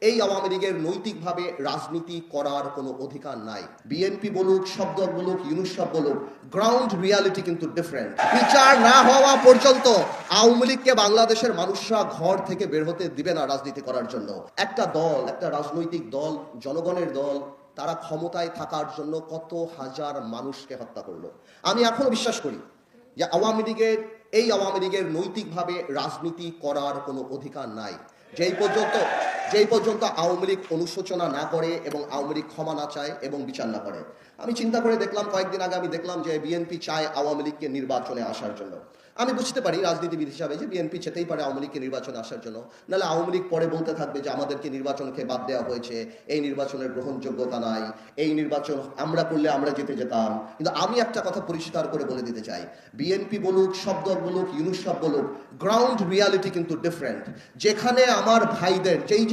এই আওয়ামী লীগের নৈতিকভাবে রাজনীতি করার কোনো অধিকার নাই। বিএনপি বলুক, সব দল বলুক, ইউনুস সব বলুক, গ্রাউন্ড রিয়ালিটি কিন্তু ডিফারেন্ট। বিচার না হওয়া পর্যন্ত আওয়ামী লীগকে বাংলাদেশের মানুষরা ঘর থেকে বের হতে দিবে না রাজনীতি করার জন্য। একটা দল, একটা রাজনৈতিক দল, জনগণের দল, তারা ক্ষমতায় থাকার জন্য কত হাজার মানুষকে হত্যা করলো। আমি এখনো বিশ্বাস করি যে আওয়ামী লীগের নৈতিকভাবে রাজনীতি করার কোনো অধিকার নাই। যেই পর্যন্ত আওয়ামী লীগ অনুশোচনা না করে এবং আওয়ামী লীগ ক্ষমা না চায় এবং বিচার না করে। আমি চিন্তা করে দেখলাম, কয়েকদিন আগে আমি দেখলাম যে বিএনপি চায় আওয়ামী লীগকে নির্বাচনে আসার জন্য। আমি বুঝতে পারি রাজনীতিবিদ হিসাবে যে বিএনপি চেতেই পারে আওয়ামী লীগকে নির্বাচনে আসার জন্য, নাহলে আওয়ামী লীগ পরে বলতে থাকবে যে আমাদেরকে নির্বাচনকে বাদ দেওয়া হয়েছে, এই নির্বাচনের গ্রহণযোগ্যতা নাই, এই নির্বাচন আমরা করলে আমরা জিতে যেতাম। কিন্তু আমি একটা কথা পরিষ্কার করে বলে দিতে চাই, বিএনপি বলুক, সব দল বলুক, ইউনুস সব বলুক, গ্রাউন্ড রিয়ালিটি কিন্তু ডিফারেন্ট। যেখানে আমার ভাইদের যেই